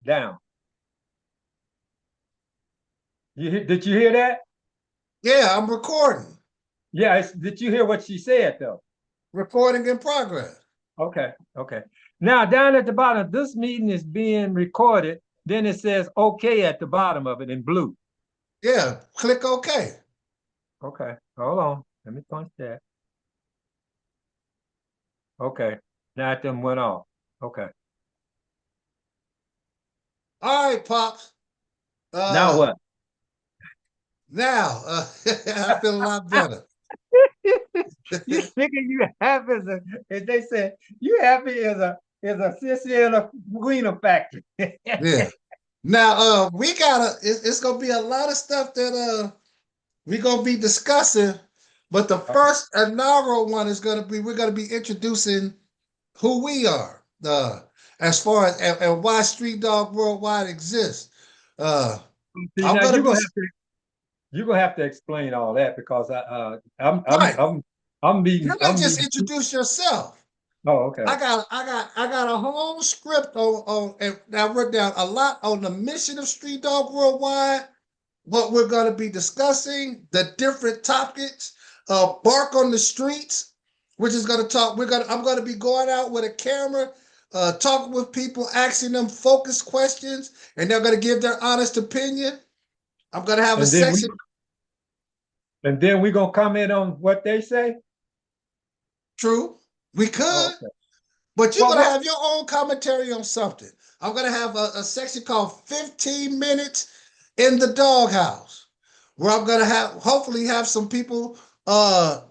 down. Did you hear that? Yeah, I'm recording. Yeah, did you hear what she said though? Recording in progress. Okay, okay. Now down at the bottom, this meeting is being recorded. Then it says okay at the bottom of it in blue. Yeah, click OK. Okay, hold on. Let me punch that. Okay, now it them went off. Okay. All right, Pops. Now Uh, what? now I feel a lot better. You thinking you happy as they said, you happy as a sissy in a wiener factory. Yeah. Now we gotta it's gonna be a lot of stuff that we're gonna be discussing, but the first inaugural one is gonna be we're gonna be introducing who we are, as far as and why Street Dog Worldwide exists. See, I'm now gonna be you're gonna have to explain all that because right. I'm Just meeting. introduce yourself. Oh, okay. I got a whole script on and I wrote down a lot on the mission of Street Dog Worldwide, what we're going to be discussing, the different topics, Bark on the Streets, which is going to talk. I'm going to be going out with a camera, talking with people, asking them focused questions, and they're going to give their honest opinion. I'm going to have a And then section. we're gonna comment on what they say. True, we Oh, could. okay. But you're Well, gonna what? have your own commentary on something. I'm gonna have a section called 15 minutes in the doghouse, where I'm gonna have hopefully have some people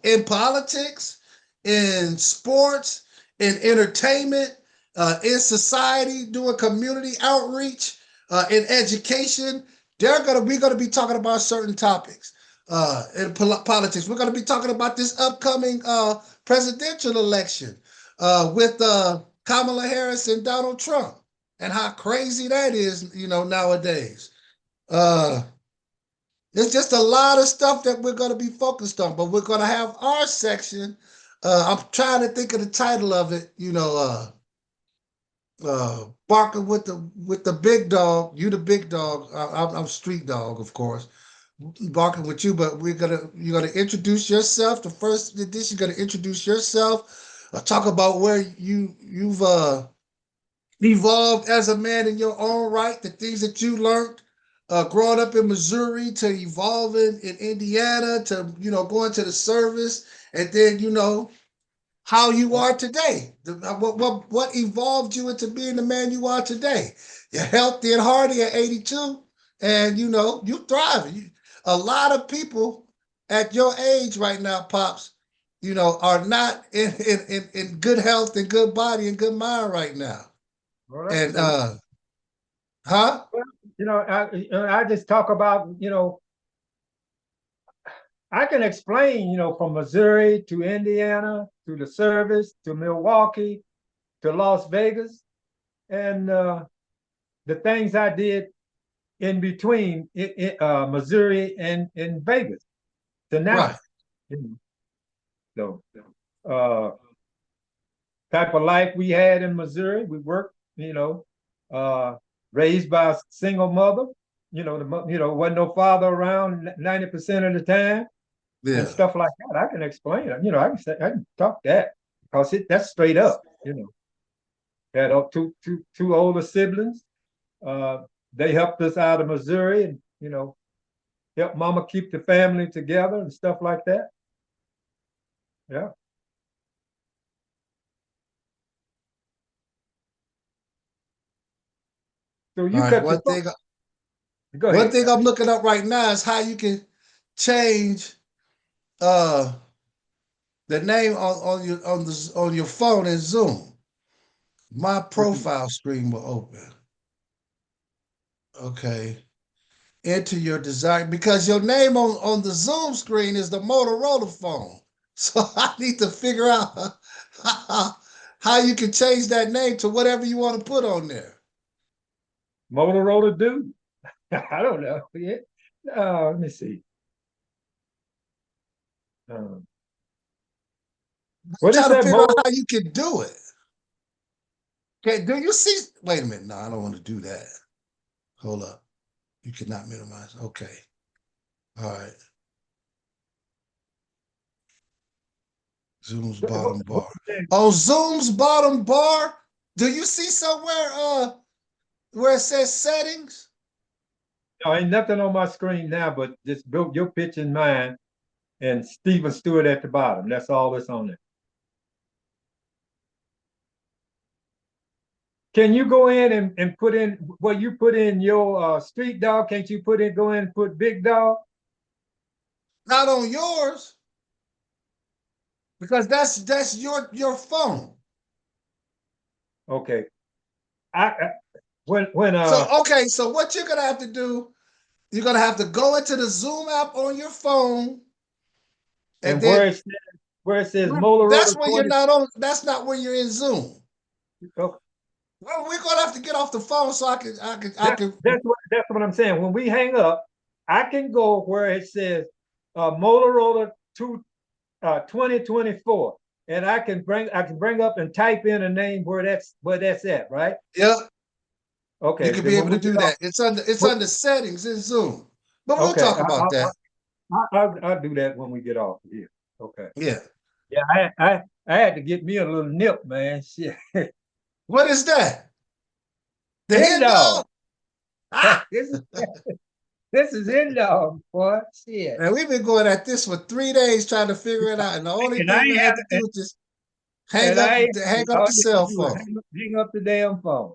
in politics, in sports, in entertainment, in society, doing community outreach, in education. We're gonna be talking about certain topics in politics. We're gonna be talking about this upcoming presidential election with Kamala Harris and Donald Trump, and how crazy that is, nowadays. Uh, there's just a lot of stuff that we're going to be focused on, but we're going to have our section. I'm trying to think of the title of it. Barking with the big dog. You the big dog. I'm Street Dog, of course. Barking with you, but you're gonna introduce yourself. The first edition, you're gonna introduce yourself. Talk about where you've evolved as a man in your own right, the things that you learned growing up in Missouri to evolving in Indiana to going to the service, and then how you are today. What evolved you into being the man you are today. You're healthy and hearty at 82, and you thriving. A lot of people at your age right now, Pops, are not in good health and good body and good mind right now. Well, that's And true. huh? Well, I just talk about I can explain from Missouri to Indiana to the service to Milwaukee to Las Vegas and the things I did in between Missouri and in Vegas to Right. now. So type of life we had in Missouri, we worked, uh, raised by a single mother. Wasn't no father around 90% of the time and Yeah. stuff like that. I can explain it. I can talk that because that's straight up. Had two older siblings. Uh, they helped us out of Missouri and helped mama keep the family together and stuff like that. Yeah. So All you right. cut the phone. Go One ahead. thing I'm looking up right now is how you can change uh the name on your phone in Zoom. My profile screen will open. Okay. Enter your desire because your name on the Zoom screen is the Motorola phone. So I need to figure out how you can change that name to whatever you want to put on there. Motorola dude. I don't know. Yeah. Let me see. Um, I'm what is trying to that figure out motor? how you can do it. Okay, do you see? Wait a minute. No, I don't want to do that. Hold up. You cannot minimize. Okay. All right. Zoom's bottom bar. Oh, Zoom's bottom bar. Do you see somewhere where it says settings? No, ain't nothing on my screen now, but just build your pitch in mind and Stephen Stewart at the bottom. That's all that's on there. Can you go in and put in well, you put in your street dog? Can't you go in and put Big Dawg? Not on yours. Because that's your phone. Okay. I when So okay, so what you're gonna have to do, you're gonna have to go into the Zoom app on your phone, and then where it says Motorola that's when you're 20. not on. That's not when you're in Zoom. Okay. Well, we're gonna have to get off the phone so I can. That's what I'm saying. When we hang up, I can go where it says Motorola 2024, and I can bring up and type in a name where that's at, right? Yeah, Okay. you can Then be when able to we do get off, that. It's under settings in Zoom, but we'll okay, talk about that. I'll do that when we get off here. Okay. Yeah. Yeah, I had to get me a little nip, man. Shit. What is that? The Hen hen dog. dog? Ah! This is hen dog, boy. Shit. And we've been going at this for 3 days trying to figure it out, and the only And I thing we ain't had had to do is just and I ain't hang up all the you have cell to do is phone. hang up the damn phone.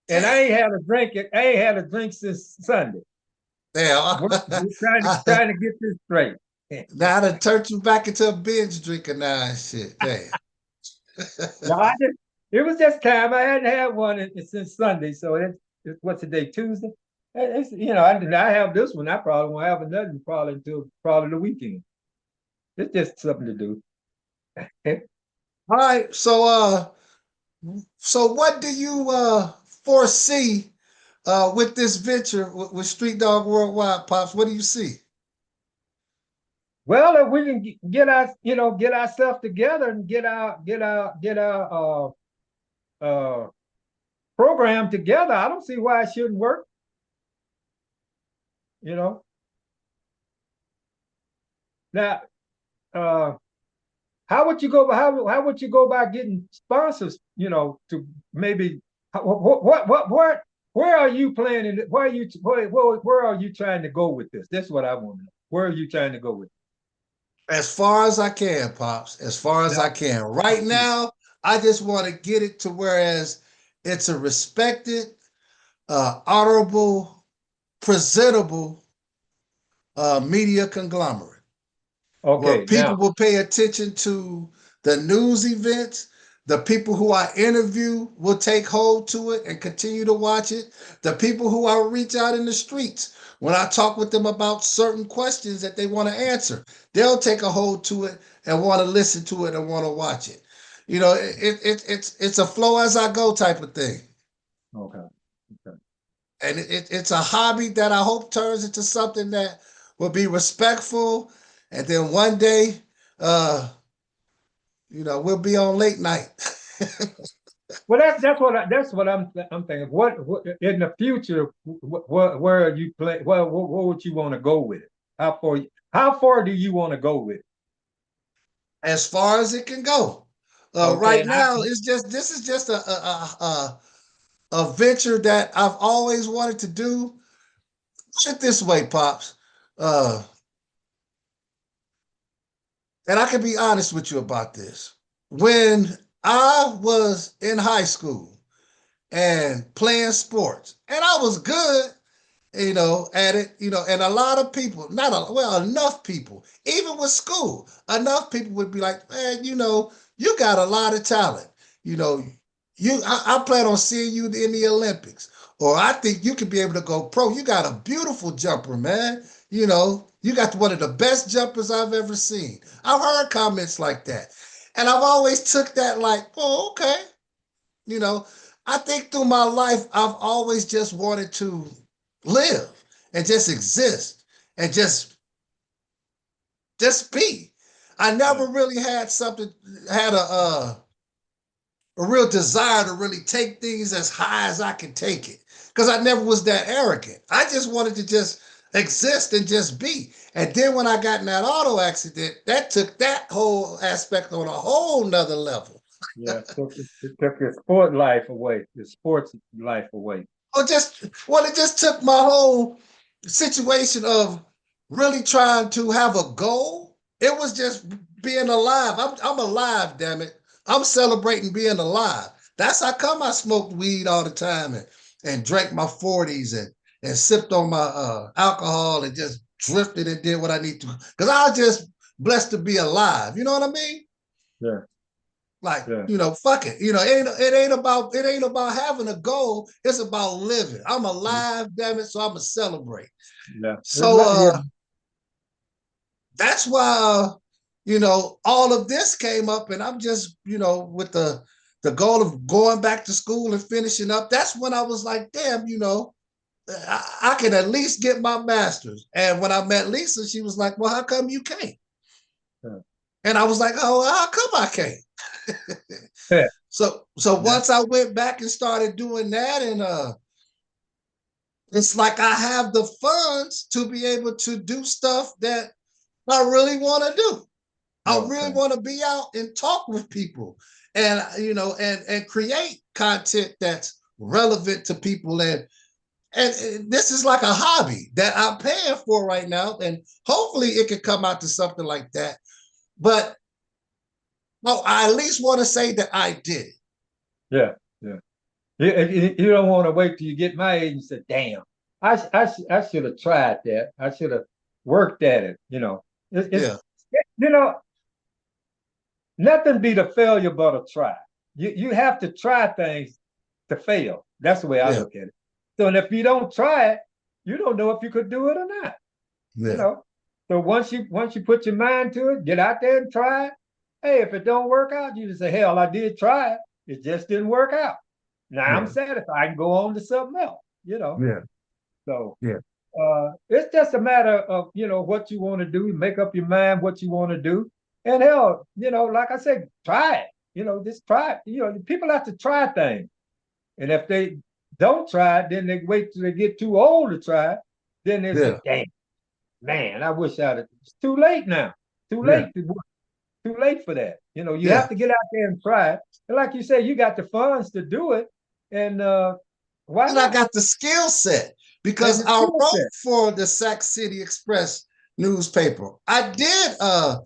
And Damn. I ain't had a drink. I ain't had a drink since Sunday. Damn. We're trying to get this straight. Now I done turned you back into a binge drinker now and shit. Damn. No, it was just time. I hadn't had one since Sunday. So it's what's the day? Tuesday. It's, I have this one. I probably won't have another probably until probably the weekend. It's just something to do. All right. So what do you foresee with this venture with Street Dog Worldwide, Pops? What do you see? Well, if we can get ourselves together and get our program together, I don't see why it shouldn't work. You know. Now, uh, how would you go about getting sponsors? To maybe where are you planning? Where are you trying to go with this? That's what I want to know. Where are you trying to go with As far as I can, Pops. As far as this? I can. Right now, I just want to get it to whereas it's a respected, honorable, presentable media conglomerate where Okay, people now, will pay attention to the news events. The people who I interview will take hold to it and continue to watch it. The people who I reach out in the streets, when I talk with them about certain questions that they want to answer, they'll take a hold to it and want to listen to it and want to watch it. It's a flow as I go type of thing. okay, okay. And it's a hobby that I hope turns into something that will be respectful. And then one day, we'll be on late night. Well, that's what I'm thinking. What in the future? Where are you play? Well, where would you want to go with it? How far do you want to go with it? As far as it can go. Okay, Right and now, this is just a venture that I've always wanted to do. Put it this way, Pops. Uh, and I can be honest with you about this. When I was in high school and playing sports, and I was good, at it, and a lot of people, enough people, even with school, enough people would be like, man, you got a lot of talent. You know, I plan on seeing you in the Olympics, or I think you could be able to go pro. You got a beautiful jumper, man. You got one of the best jumpers I've ever seen. I've heard comments like that. And I've always took that like, oh, okay. You know, I think through my life, I've always just wanted to live and just exist and just be. I never really had a real desire to really take things as high as I can take it. because I never was that arrogant. I just wanted to just exist and just be. And then when I got in that auto accident, that took that whole aspect on a whole nother level. Yeah, it took your sport life away, your sports life away. It just took my whole situation of really trying to have a goal. It was just being alive. I'm alive, damn it. I'm celebrating being alive. That's how come I smoked weed all the time and drank my 40s and sipped on my alcohol and just drifted and did what I need to. Because I was just blessed to be alive. You know what I mean? Yeah. Like, Yeah. fuck it. It ain't about having a goal. It's about living. I'm alive, damn it. So I'm gonna celebrate. Yeah. So that's why all of this came up, and I'm just, with the goal of going back to school and finishing up. That's when I was like, damn, I can at least get my master's. And when I met Lisa, she was like, well, how come you can't? Yeah. And I was like, oh, how come I can't? Yeah. So once I went back and started doing that, and it's like I have the funds to be able to do stuff that I really want to do. I really want to be out and talk with people, and and create content that's relevant to people, and this is like a hobby that I'm paying for right now, and hopefully it can come out to something like that. But no, I at least want to say that I did it. Yeah. Yeah. You don't want to wait till you get my age and say, damn, I should have tried that. I should have worked at it. Yeah. You know, nothing beat a failure but a try. You have to try things to fail. That's the way I Yeah. look at it. So, and if you don't try it, you don't know if you could do it or not. Yeah. So once you put your mind to it, get out there and try it. Hey, if it don't work out, you just say, hell, I did try it. It just didn't work out. Now I'm satisfied. I can go on to something else. Yeah. So Yeah. it's just a matter of what you want to do. Make up your mind what you want to do, and hell, like I said, try it. Just try it. People have to try things, and if they don't try it, then they wait till they get too old to try it. Then they say, "Damn, man, I wish I'd." It's too late now. Too Yeah. late. Too late for that. You Yeah. have to get out there and try it. And like you say, you got the funds to do it, and why And I not? got the skill set And because the I skill wrote set. for the Sac City Express newspaper. I did an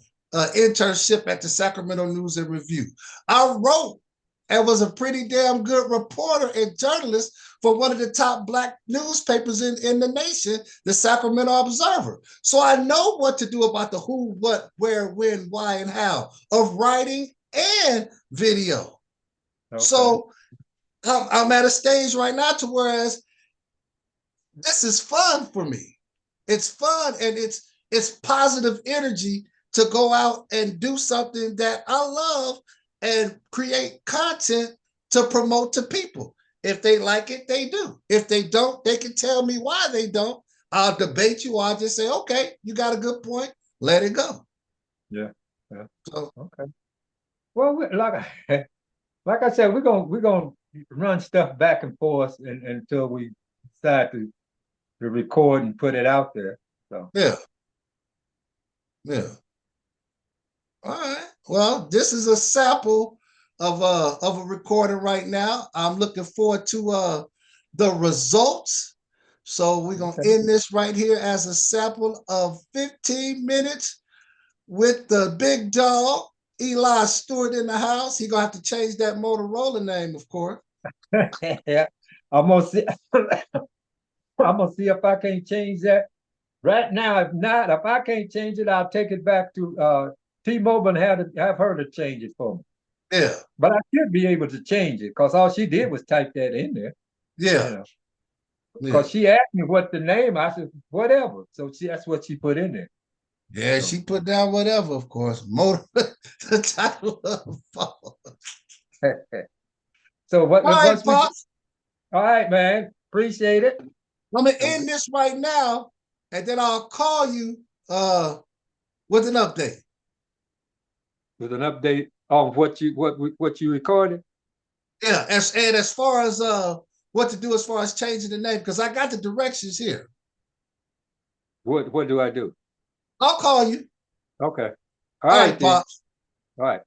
internship at the Sacramento News and Review. I wrote and was a pretty damn good reporter and journalist for one of the top Black newspapers in the nation, the Sacramento Observer. So I know what to do about the who, what, where, when, why, and how of writing and video. Okay. So I'm at a stage right now to whereas this is fun for me. It's fun, and it's positive energy to go out and do something that I love and create content to promote to people. If they like it, they do. If they don't, they can tell me why they don't. I'll debate you. I'll just say, okay, you got a good point. Let it go. Yeah. Yeah. So, Okay. Well, like I said, we're gonna run stuff back and forth until we decide to record and put it out there. So yeah, yeah. All right. Well, this is a sample of a recording right now. I'm looking forward to the results. So we're gonna end this right here as a sample of 15 minutes with the big dog, Eli Stewart in the house. He gonna have to change that Motorola name, of course. yeah, I'm gonna see. I'm gonna see if I can't change that right now. If not, if I can't change it, I'll take it back to T-Mobile and have her to change it for me. Yeah, But I should be able to change it because all she did was type that in there. yeah, yeah. Because she asked me what the name. I said whatever. So that's what she put in there. Yeah, So. she put down whatever, of course. The title of the phone. So All right, once we Pops. all right, man. Appreciate it. I'm gonna end this right now, and then I'll call you with an update. With an update on what you recorded. Yeah, and as far as what to do as far as changing the name, because I got the directions here. What do I do? I'll call you. Okay. All right, then. Pops. All right.